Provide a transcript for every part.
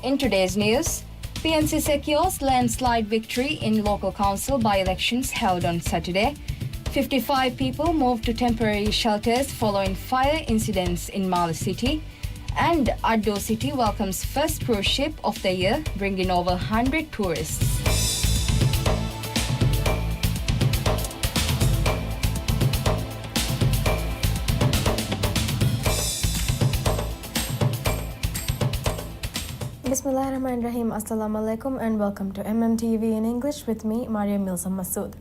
In today's news, PNC secures landslide victory in local council by-elections held on Saturday. 55 people moved to temporary shelters following fire incidents in Mali City. And Addo City welcomes first cruise ship of the year, bringing over 100 tourists. Bismillahirrahmanirrahim. Assalamu alaikum and welcome to MMTV in English with me, Mariam Milza Masood.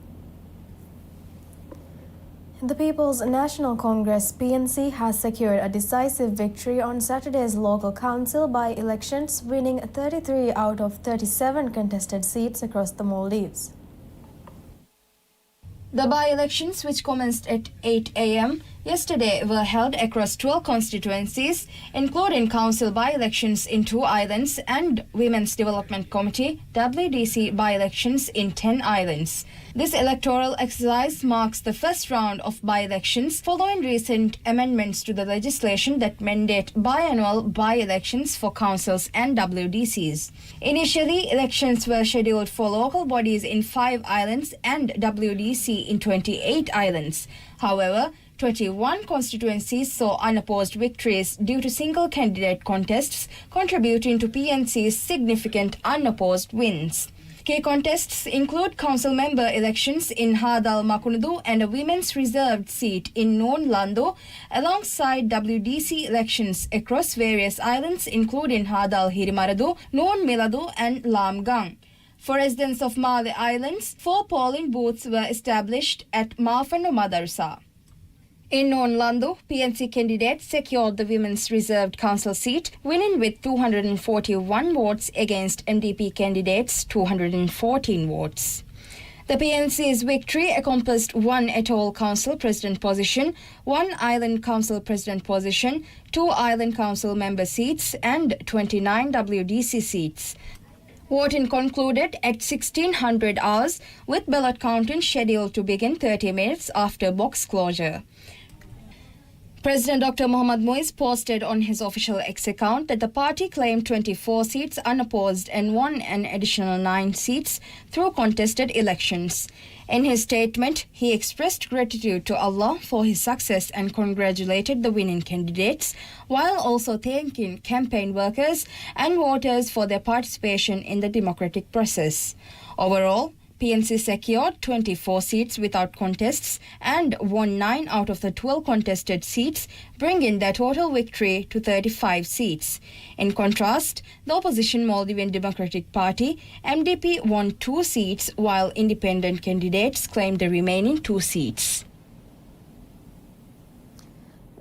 The People's National Congress (PNC) has secured a decisive victory on Saturday's local council by-elections, winning 33 out of 37 contested seats across the Maldives. The by-elections, which commenced at 8 a.m. yesterday, were held across 12 constituencies, including council by-elections in 2 islands and Women's Development Committee (WDC) by-elections in 10 islands. This electoral exercise marks the first round of by-elections following recent amendments to the legislation that mandate biannual by-elections for councils and WDCs. Initially, elections were scheduled for local bodies in 5 islands and WDC in 28 islands. However, 21 constituencies saw unopposed victories due to single candidate contests, contributing to PNC's significant unopposed wins. Key contests include council member elections in Hadal Makunudu and a women's reserved seat in Non Lando, alongside WDC elections across various islands including Hadal Hirimaradu, Non Miladu and Lamgang. For residents of Mali Islands, 4 polling booths were established at Mafano Madarsa. In Non Lando, PNC candidates secured the women's reserved council seat, winning with 241 votes against NDP candidates' 214 votes. The PNC's victory encompassed 1 atoll council president position, 1 island council president position, 2 island council member seats, and 29 WDC seats. Voting concluded at 1600 hours, with ballot counting scheduled to begin 30 minutes after box closure. President Dr. Mohamed Moise posted on his official X account that the party claimed 24 seats unopposed and won an additional 9 seats through contested elections. In his statement, he expressed gratitude to Allah for his success and congratulated the winning candidates, while also thanking campaign workers and voters for their participation in the democratic process. Overall, PNC secured 24 seats without contests and won 9 out of the 12 contested seats, bringing their total victory to 35 seats. In contrast, the opposition Maldivian Democratic Party, MDP, won 2 seats, while independent candidates claimed the remaining 2 seats.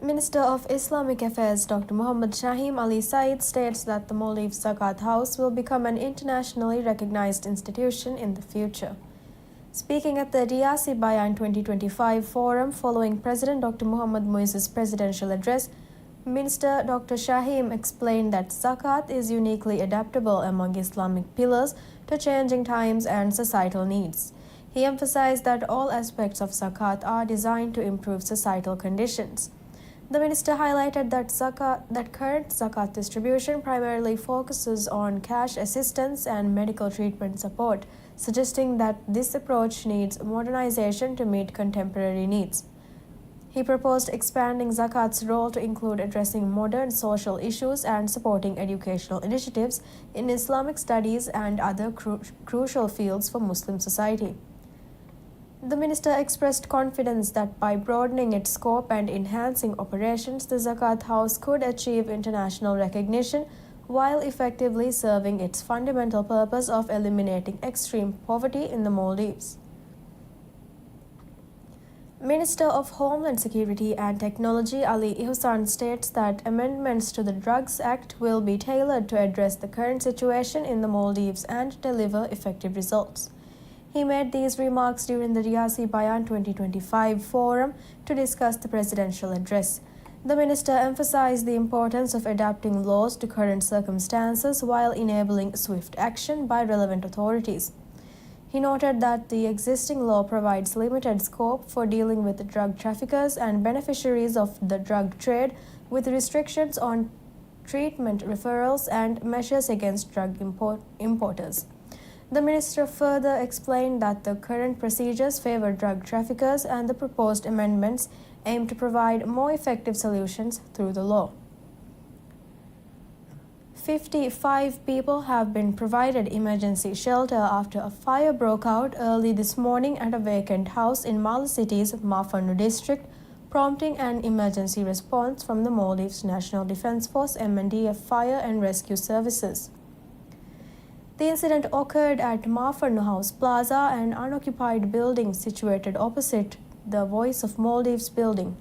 Minister of Islamic Affairs Dr. Muhammad Shahim Ali Said states that the Maldives Zakat House will become an internationally recognized institution in the future. Speaking at the Riyasi Bayan 2025 forum following President Dr. Mohamed Moise's presidential address, Minister Dr. Shahim explained that Zakat is uniquely adaptable among Islamic pillars to changing times and societal needs. He emphasized that all aspects of Zakat are designed to improve societal conditions. The minister highlighted that current Zakat distribution primarily focuses on cash assistance and medical treatment support, suggesting that this approach needs modernization to meet contemporary needs. He proposed expanding Zakat's role to include addressing modern social issues and supporting educational initiatives in Islamic studies and other crucial fields for Muslim society. The minister expressed confidence that by broadening its scope and enhancing operations, the Zakat House could achieve international recognition while effectively serving its fundamental purpose of eliminating extreme poverty in the Maldives. Minister of Homeland Security and Technology Ali Ihsan states that amendments to the Drugs Act will be tailored to address the current situation in the Maldives and deliver effective results. He made these remarks during the Riyasi Bayan 2025 forum to discuss the presidential address. The minister emphasized the importance of adapting laws to current circumstances while enabling swift action by relevant authorities. He noted that the existing law provides limited scope for dealing with drug traffickers and beneficiaries of the drug trade, with restrictions on treatment referrals, and measures against drug importers. The minister further explained that the current procedures favor drug traffickers and the proposed amendments aim to provide more effective solutions through the law. 55 people have been provided emergency shelter after a fire broke out early this morning at a vacant house in Mala City's Mafanu district, prompting an emergency response from the Maldives National Defence Force MNDF Fire and Rescue Services. The incident occurred at Mafanu House Plaza, an unoccupied building situated opposite the Voice of Maldives building.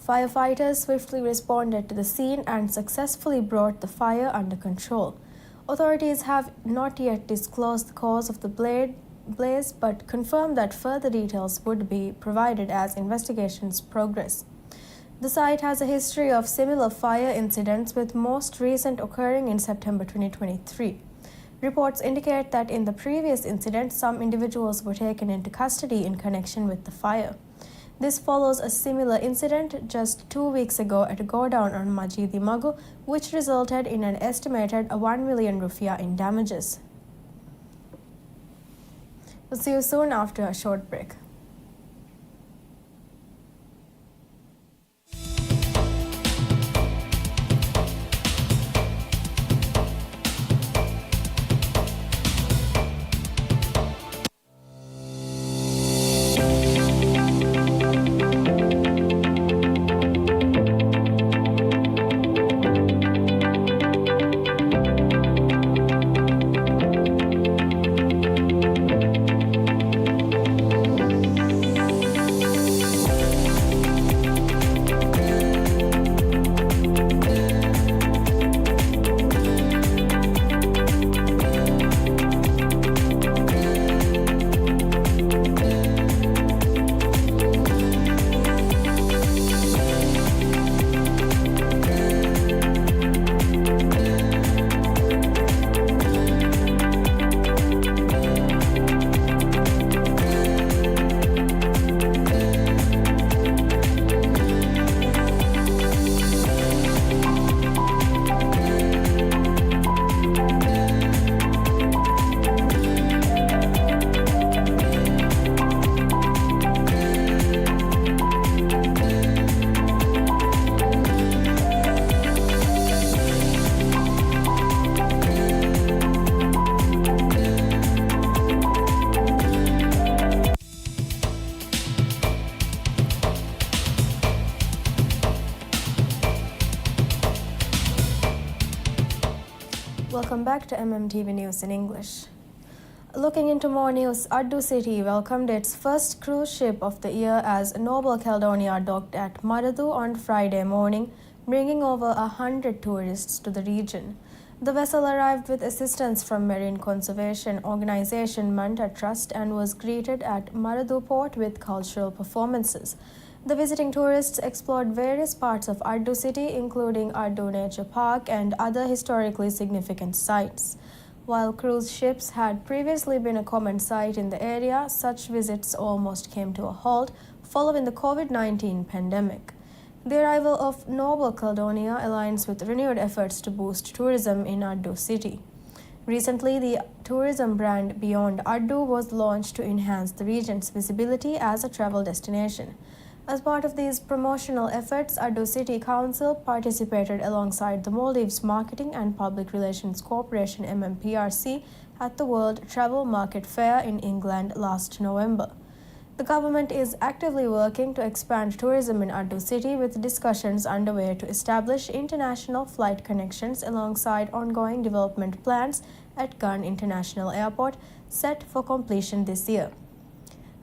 Firefighters swiftly responded to the scene and successfully brought the fire under control. Authorities have not yet disclosed the cause of the blaze, but confirmed that further details would be provided as investigations progress. The site has a history of similar fire incidents, with most recent occurring in September 2023. Reports indicate that in the previous incident, some individuals were taken into custody in connection with the fire. This follows a similar incident just 2 weeks ago at a godown on Majidi Magu, which resulted in an estimated 1 million rupiah in damages. We'll see you soon after a short break. Welcome back to MMTV News in English. Looking into more news, Addu City welcomed its first cruise ship of the year as Noble Caledonia docked at Maradu on Friday morning, bringing over 100 tourists to the region. The vessel arrived with assistance from marine conservation organization Manta Trust and was greeted at Maradu port with cultural performances. The visiting tourists explored various parts of Addu City, including Addu Nature Park and other historically significant sites. While cruise ships had previously been a common sight in the area, such visits almost came to a halt following the COVID-19 pandemic. The arrival of Noble Caledonia aligns with renewed efforts to boost tourism in Addu City. Recently, the tourism brand Beyond Addu was launched to enhance the region's visibility as a travel destination. As part of these promotional efforts, Addu City Council participated alongside the Maldives Marketing and Public Relations Corporation MMPRC at the World Travel Market Fair in England last November. The government is actively working to expand tourism in Addu City, with discussions underway to establish international flight connections alongside ongoing development plans at Gun International Airport, set for completion this year.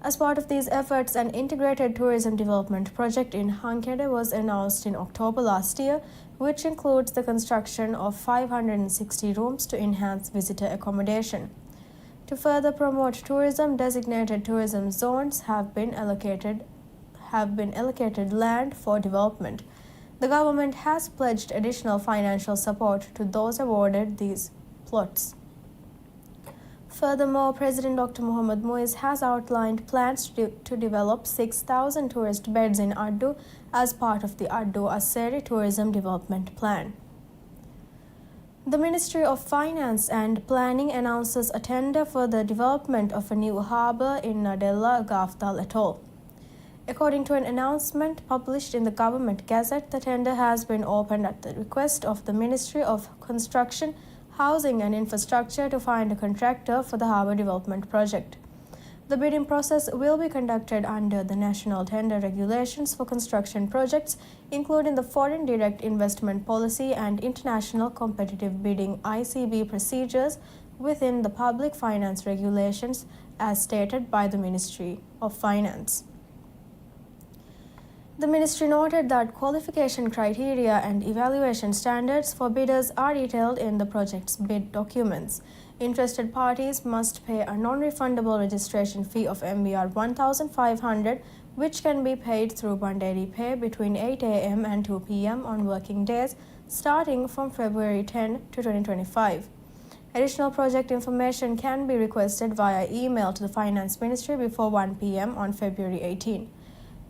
As part of these efforts, an integrated tourism development project in Hankhede was announced in October last year, which includes the construction of 560 rooms to enhance visitor accommodation. To further promote tourism, designated tourism zones have been allocated land for development. The government has pledged additional financial support to those awarded these plots. Furthermore, President Dr. Mohammad Moez has outlined plans to develop 6,000 tourist beds in Addu as part of the Addu Aseri Tourism Development Plan. The Ministry of Finance and Planning announces a tender for the development of a new harbour in Nadella, Gafdal Atoll. According to an announcement published in the Government Gazette, the tender has been opened at the request of the Ministry of Construction, Housing and Infrastructure to find a contractor for the harbour development project. The bidding process will be conducted under the National Tender Regulations for Construction Projects, including the Foreign Direct Investment Policy and International Competitive Bidding (ICB) procedures within the Public Finance Regulations as stated by the Ministry of Finance. The ministry noted that qualification criteria and evaluation standards for bidders are detailed in the project's bid documents. Interested parties must pay a non-refundable registration fee of MBR 1,500, which can be paid through Banderi Pay between 8 a.m. and 2 p.m. on working days starting from February 10 to 2025. Additional project information can be requested via email to the Finance Ministry before 1 p.m. on February 18.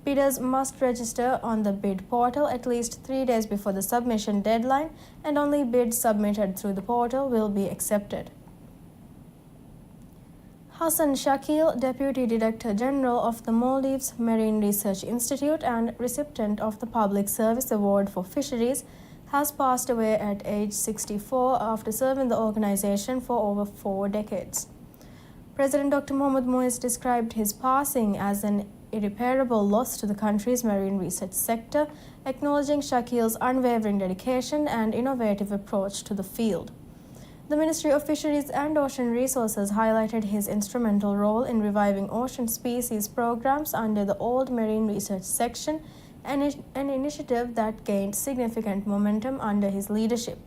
Bidders must register on the bid portal at least 3 days before the submission deadline, and only bids submitted through the portal will be accepted. Hassan Shakil, Deputy Director General of the Maldives Marine Research Institute and recipient of the Public Service Award for Fisheries, has passed away at age 64 after serving the organization for over 4 decades. President Dr. Mohammad Moez described his passing as an irreparable loss to the country's marine research sector, acknowledging Shakil's unwavering dedication and innovative approach to the field. The Ministry of Fisheries and Ocean Resources highlighted his instrumental role in reviving ocean species programs under the Old Marine Research Section, an initiative that gained significant momentum under his leadership.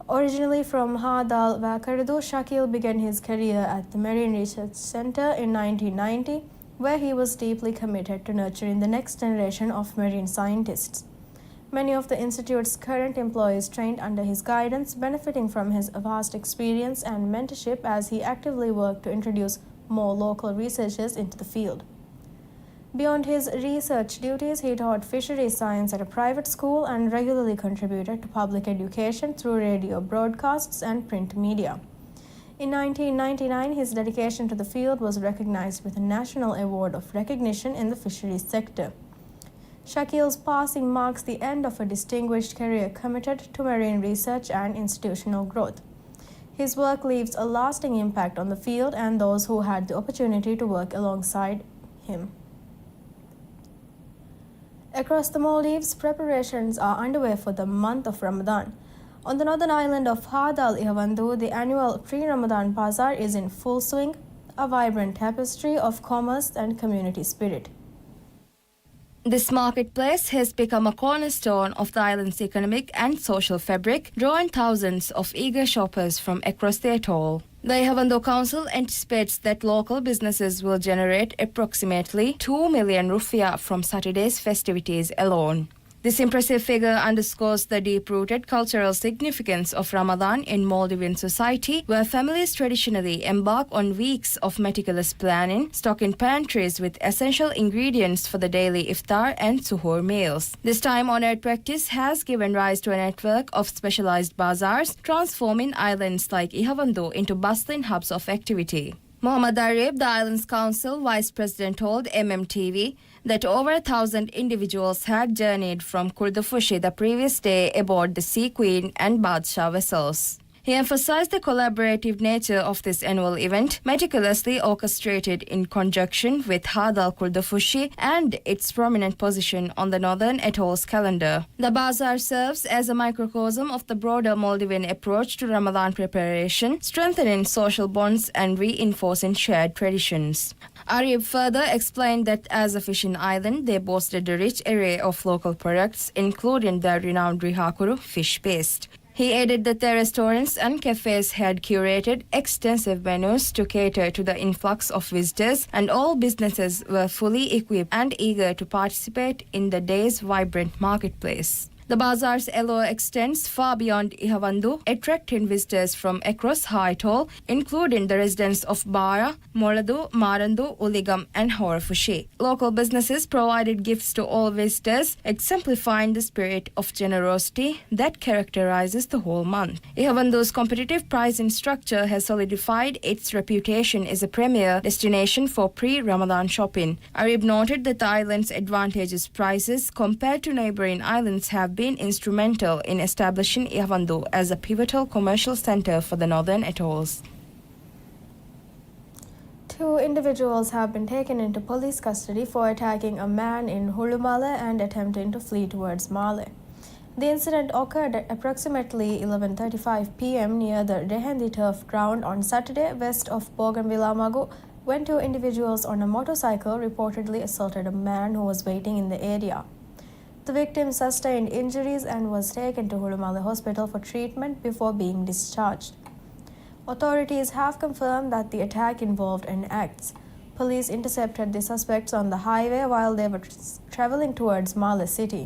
Originally from Hadal, Vakardu, Shakil began his career at the Marine Research Center in 1990, where he was deeply committed to nurturing the next generation of marine scientists. Many of the Institute's current employees trained under his guidance, benefiting from his vast experience and mentorship as he actively worked to introduce more local researchers into the field. Beyond his research duties, he taught fisheries science at a private school and regularly contributed to public education through radio broadcasts and print media. In 1999, his dedication to the field was recognized with a National Award of Recognition in the fisheries sector. Shakil's passing marks the end of a distinguished career committed to marine research and institutional growth. His work leaves a lasting impact on the field and those who had the opportunity to work alongside him. Across the Maldives, preparations are underway for the month of Ramadan. On the northern island of Hadal, Ihavandu, the annual pre-Ramadan Bazaar is in full swing, a vibrant tapestry of commerce and community spirit. This marketplace has become a cornerstone of the island's economic and social fabric, drawing thousands of eager shoppers from across the atoll. The Ihavandu Council anticipates that local businesses will generate approximately 2 million rupiah from Saturday's festivities alone. This impressive figure underscores the deep-rooted cultural significance of Ramadan in Maldivian society, where families traditionally embark on weeks of meticulous planning, stocking pantries with essential ingredients for the daily iftar and suhoor meals. This time-honored practice has given rise to a network of specialized bazaars, transforming islands like Ihavandu into bustling hubs of activity. Mohammad Arib, the island's council vice president, told MMTV that over 1,000 individuals had journeyed from Kurdafushi the previous day aboard the Sea Queen and Badshah vessels. He emphasized the collaborative nature of this annual event, meticulously orchestrated in conjunction with Hadal Kurdafushi and its prominent position on the northern atoll's calendar. The bazaar serves as a microcosm of the broader Maldivian approach to Ramadan preparation, strengthening social bonds and reinforcing shared traditions. Arib further explained that as a fishing island, they boasted a rich array of local products, including the renowned Rihakuru fish paste. He added that their restaurants and cafes had curated extensive menus to cater to the influx of visitors, and all businesses were fully equipped and eager to participate in the day's vibrant marketplace. The bazaar's allure extends far beyond Ihavandu, attracting visitors from across High Atoll, including the residents of Bara, Moladu, Marandu, Uligam and Horafushi. Local businesses provided gifts to all visitors, exemplifying the spirit of generosity that characterizes the whole month. Ihavandu's competitive pricing structure has solidified its reputation as a premier destination for pre-Ramadan shopping. Arib noted that the island's advantageous prices compared to neighboring islands have been instrumental in establishing Ihavandu as a pivotal commercial center for the northern atolls. 2 individuals have been taken into police custody for attacking a man in Hulumale and attempting to flee towards Male. The incident occurred at approximately 11:35 p.m. near the Dehendi Turf Ground on Saturday west of Bougainville Magu, when 2 individuals on a motorcycle reportedly assaulted a man who was waiting in the area. The victim sustained injuries and was taken to Hulumale Hospital for treatment before being discharged. Authorities have confirmed that the attack involved an axe. Police intercepted the suspects on the highway while they were traveling towards Male City.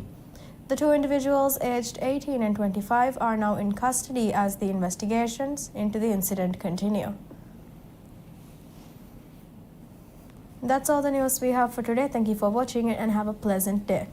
The 2 individuals aged 18 and 25 are now in custody as the investigations into the incident continue. That's all the news we have for today. Thank you for watching it and have a pleasant day.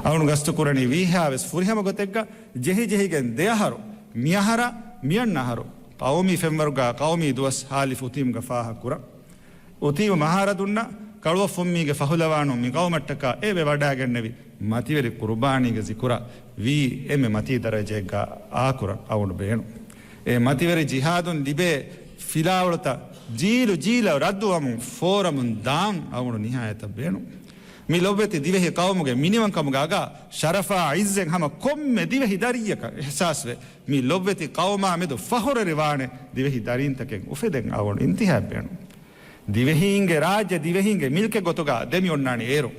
ಅವನು ಗಸ್ತು ಕುರಣಿ ವಿಹಾವೆಸ್ ಫುರಿಹಮ ಗೊತೆಗ್ಗ ಜೆಹಿ ಜೆಹಿಗೆನ್ ದೇಹರು ಮಿಯಹರ ಮಿಯಣ್ಣಹರು ಕೌಮಿ ಫೆಂವರ್ಗ ಕೌಮಿ ದುವಸ್ ಹಾಲಿ ಫುತೀಮ್ಗ ಫಾಹ ಕುರ ಉತೀವ ಮಹಾರದುನ್ನ ಕಳುವ ಫೊಮ್ಮಿಗೆ ಫಹುಲವಾನು ಮಿ ಕೌಮಟ್ಟಕ ಏವೆ ವಡಾಗೆನ್ನವಿ ಮತಿವೆರಿ ಕುರ್ಬಾನಿಗೆ ಜಿಕುರ V ಎಮ್ಮೆ ಮತಿ ದರಜೆಗ್ಗ ಆಕುರ ಅವನು ಬೇಣು A ಮತಿವೆರಿ ಜಿಹಾದುನ್ ಲಿಬೆ ಫಿಲಾವಳತ ජීලු ජීල රද්දුවමු ෆෝරමුන් දාන් අවුණු නිහායත බේනු මේ ලොබෙති දිවෙහි කවමුගේ මිනිවන්කමුගේ අගා ශරෆා ඉස්සෙන් හම කොම්මෙ දිවෙහි දරියක එහසාස්වේ මේ ලොබෙති කවමා මෙදු ෆහොරරිවානේ දිවෙහි දරින්තකෙන් උෆෙදෙන් අවුණු ඉන්තිහා බේනු දිවෙහින්ගේ රාජ්‍ය දිවෙහින්ගේ මිල්කෙ ගොතුගා දෙමි ඔන්නානි ඒරු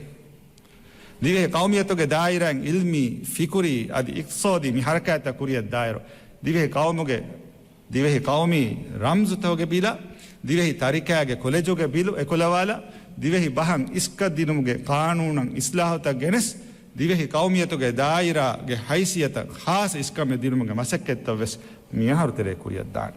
දිවෙහි කවමියතුගේ දායිරන් ඉල්මි ෆිකුරි අදි ඉක්සෝදි මි හරකත කුරිය දායිරෝ දිවෙහි කවමුගේ දිවෙහි කවමි රම්සුතෝගේ බිලා දිවෙහි තරිකෑගේ කොලෙජෝගේ බිලු එකොලවාලා දිවෙහි බහන් ඉස්ක දිනුමුගේ කානූනන් ඉස්ලාහත ගෙනස් දිවෙහි කවමියතුගේ දායිරාගේ හයිසියත ખાસ ඉස්කම දිනුමුගේ මසක්කෙත්තවස් මියහරුතරේ කුරියක් දාන